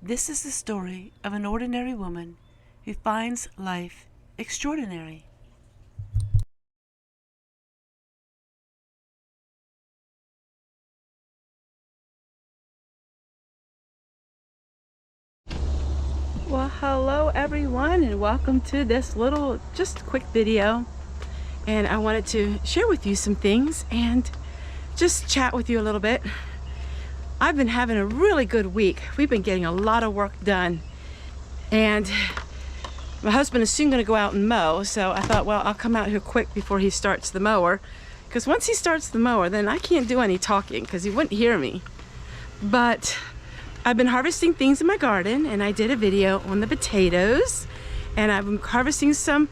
This is the story of an ordinary woman who finds life extraordinary. Well, hello everyone, and welcome to this little, just quick video. And I wanted to share with you some things and just chat with you a little bit. I've been having a really good week. We've been getting a lot of work done. And my husband is soon going to go out and mow, so I thought, well, I'll come out here quick before he starts the mower. Because once he starts the mower, then I can't do any talking because he wouldn't hear me. But I've been harvesting things in my garden, and I did a video on the potatoes. And I've been harvesting some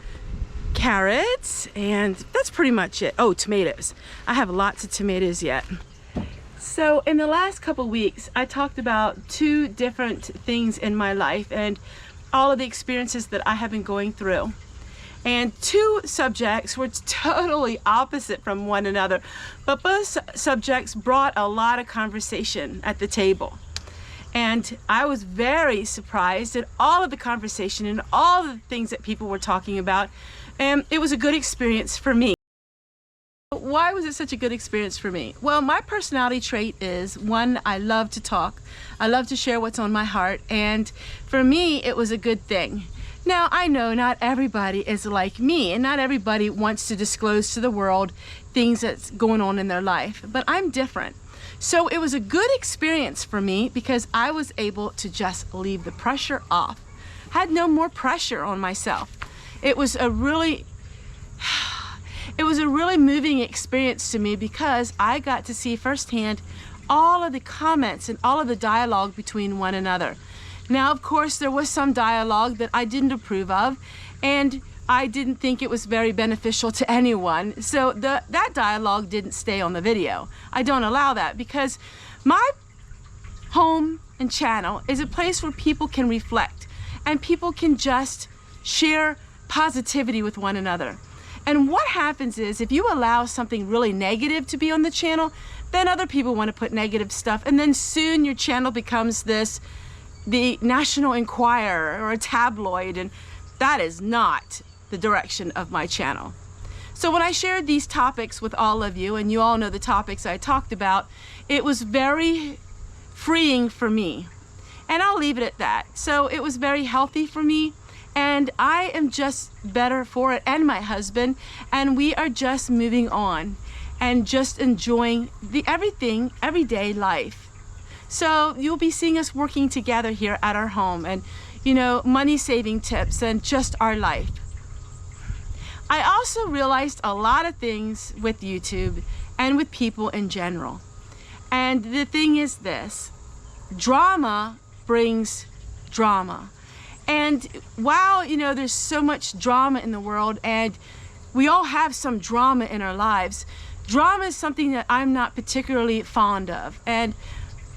carrots, and that's pretty much it. Oh, tomatoes. I have lots of tomatoes yet. So in the last couple weeks, I talked about two different things in my life and all of the experiences that I have been going through. And two subjects were totally opposite from one another, but both subjects brought a lot of conversation at the table. And I was very surprised at all of the conversation and all of the things that people were talking about. And it was a good experience for me. Why was it such a good experience for me? Well, my personality trait is, one, I love to talk. I love to share what's on my heart. And for me, it was a good thing. Now, I know not everybody is like me, and not everybody wants to disclose to the world things that's going on in their life. But I'm different. So it was a good experience for me because I was able to just leave the pressure off. Had no more pressure on myself. It was a really moving experience to me because I got to see firsthand all of the comments and all of the dialogue between one another. Now, of course, there was some dialogue that I didn't approve of, and I didn't think it was very beneficial to anyone. So that dialogue didn't stay on the video. I don't allow that because my home and channel is a place where people can reflect and people can just share positivity with one another. And what happens is, if you allow something really negative to be on the channel, then other people want to put negative stuff, and then soon your channel becomes the National Enquirer or a tabloid, and that is not the direction of my channel. So when I shared these topics with all of you, and you all know the topics I talked about, it was very freeing for me. And I'll leave it at that. So it was very healthy for me. And I am just better for it, and my husband, and we are just moving on and just enjoying the everyday life. So you'll be seeing us working together here at our home, and money saving tips and just our life. I also realized a lot of things with YouTube and with people in general. And the thing is this: drama brings drama. And while, there's so much drama in the world, and we all have some drama in our lives, drama is something that I'm not particularly fond of. And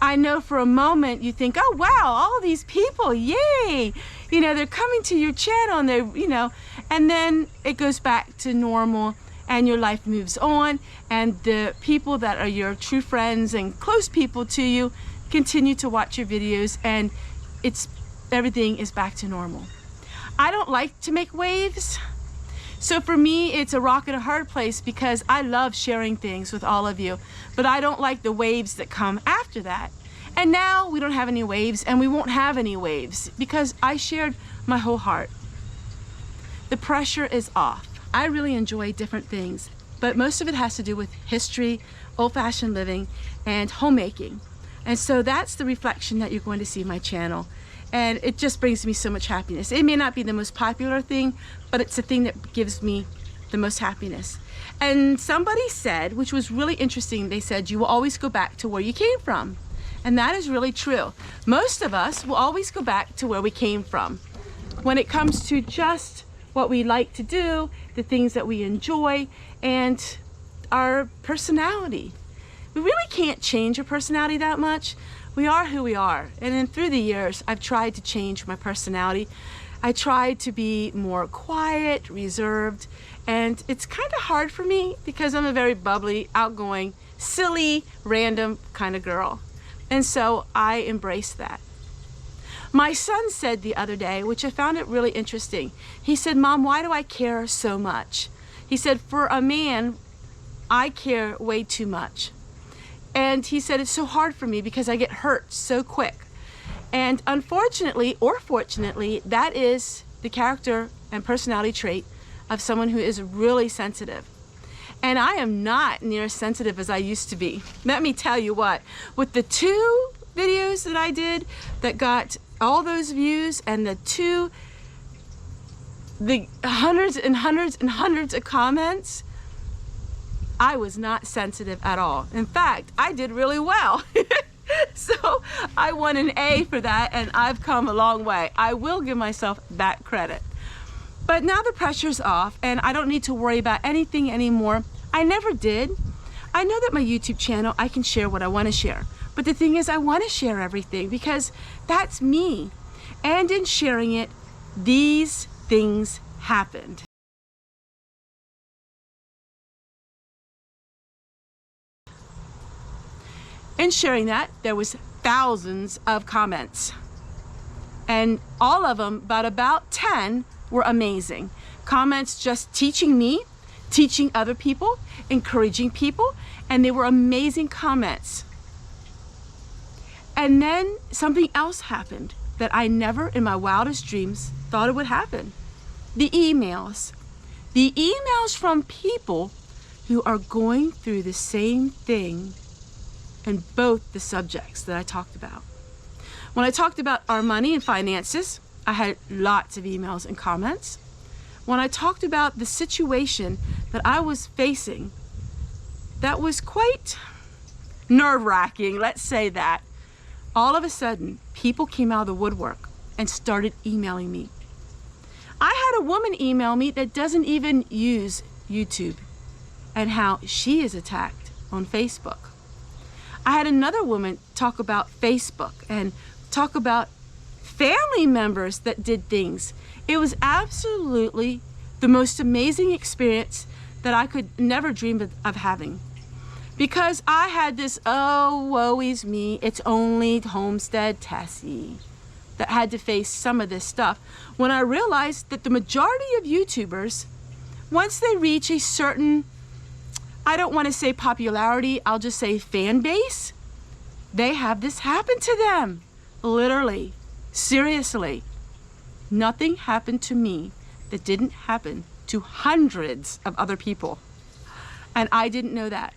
I know for a moment you think, oh wow, all these people, yay! They're coming to your channel, and they're, and then it goes back to normal and your life moves on, and the people that are your true friends and close people to you continue to watch your videos, and everything is back to normal. I don't like to make waves. So for me, it's a rock and a hard place because I love sharing things with all of you, but I don't like the waves that come after that. And now we don't have any waves, and we won't have any waves because I shared my whole heart. The pressure is off. I really enjoy different things, but most of it has to do with history, old-fashioned living, and homemaking. And so that's the reflection that you're going to see on my channel. And it just brings me so much happiness. It may not be the most popular thing, but it's the thing that gives me the most happiness. And somebody said, which was really interesting, they said, you will always go back to where you came from. And that is really true. Most of us will always go back to where we came from. When it comes to just what we like to do, the things that we enjoy, and our personality. We really can't change our personality that much. We are who we are, and then through the years I've tried to change my personality. I tried to be more quiet, reserved, and it's kind of hard for me because I'm a very bubbly, outgoing, silly, random kind of girl, and so I embrace that. My son said the other day, which I found it really interesting. He said, "Mom, why do I care so much?" He said, "For a man, I care way too much." And he said, "It's so hard for me because I get hurt so quick." And unfortunately, or fortunately, that is the character and personality trait of someone who is really sensitive. And I am not near as sensitive as I used to be. Let me tell you what, with the 2 videos that I did that got all those views and the hundreds and hundreds and hundreds of comments, I was not sensitive at all. In fact, I did really well. So I won an A for that, and I've come a long way. I will give myself that credit. But now the pressure's off and I don't need to worry about anything anymore. I never did. I know that my YouTube channel, I can share what I want to share. But the thing is, I want to share everything because that's me. And in sharing it, these things happened. In sharing that, there was thousands of comments. And all of them, but about 10, were amazing. Comments just teaching me, teaching other people, encouraging people, and they were amazing comments. And then something else happened that I never in my wildest dreams thought it would happen. The emails. The emails from people who are going through the same thing in both the subjects that I talked about. When I talked about our money and finances, I had lots of emails and comments. When I talked about the situation that I was facing, that was quite nerve-wracking, let's say that. All of a sudden, people came out of the woodwork and started emailing me. I had a woman email me that doesn't even use YouTube and how she is attacked on Facebook. I had another woman talk about Facebook and talk about family members that did things. It was absolutely the most amazing experience that I could never dream of having. Because I had this, oh, woe is me, it's only Homestead Tessie that had to face some of this stuff. When I realized that the majority of YouTubers, once they reach a certain, I don't want to say popularity, I'll just say fan base, they have this happen to them. Literally, seriously. Nothing happened to me that didn't happen to hundreds of other people. And I didn't know that.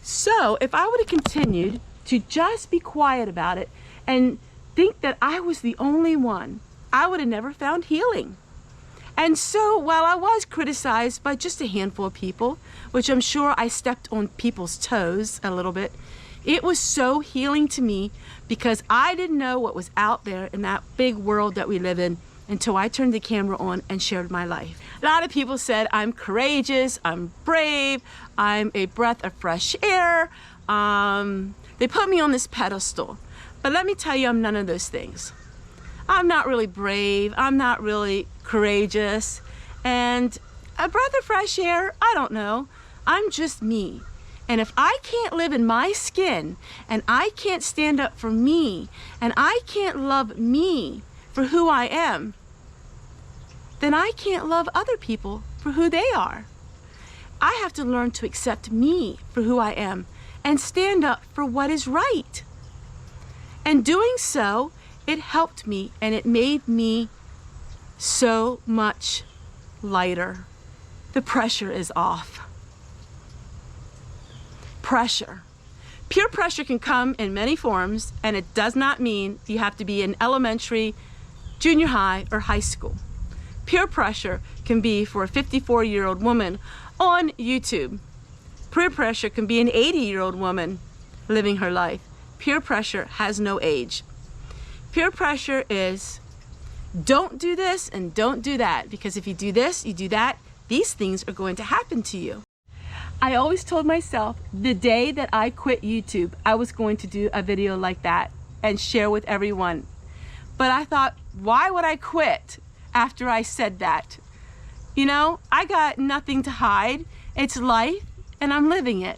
So if I would have continued to just be quiet about it and think that I was the only one, I would have never found healing. And so while I was criticized by just a handful of people, which I'm sure I stepped on people's toes a little bit, it was so healing to me because I didn't know what was out there in that big world that we live in until I turned the camera on and shared my life. A lot of people said I'm courageous, I'm brave, I'm a breath of fresh air. They put me on this pedestal. But let me tell you, I'm none of those things. I'm not really brave, I'm not really courageous, and a breath of fresh air, I don't know. I'm just me. And if I can't live in my skin, and I can't stand up for me, and I can't love me for who I am, then I can't love other people for who they are. I have to learn to accept me for who I am and stand up for what is right. And doing so, it helped me and it made me so much lighter. The pressure is off. Pressure. Peer pressure can come in many forms, and it does not mean you have to be in elementary, junior high, or high school. Peer pressure can be for a 54-year-old woman on YouTube. Peer pressure can be an 80-year-old woman living her life. Peer pressure has no age. Peer pressure is don't do this and don't do that, because if you do this, you do that, these things are going to happen to you. I always told myself the day that I quit YouTube, I was going to do a video like that and share with everyone. But I thought, why would I quit after I said that? You know, I got nothing to hide. It's life and I'm living it.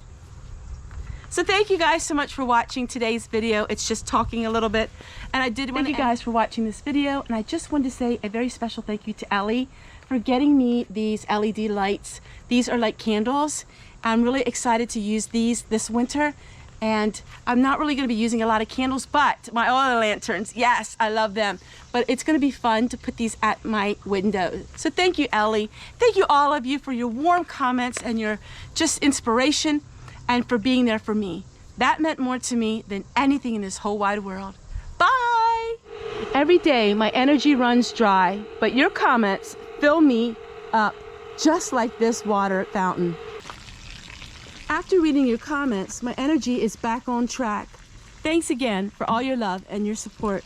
So thank you guys so much for watching today's video. It's just talking a little bit. And I did want to thank you guys for watching this video. And I just wanted to say a very special thank you to Ellie for getting me these LED lights. These are like candles. I'm really excited to use these this winter. And I'm not really going to be using a lot of candles, but my oil lanterns, yes, I love them. But it's going to be fun to put these at my window. So thank you, Ellie. Thank you all of you for your warm comments and your just inspiration and for being there for me. That meant more to me than anything in this whole wide world. Bye! Every day my energy runs dry, but your comments fill me up just like this water fountain. After reading your comments, my energy is back on track. Thanks again for all your love and your support.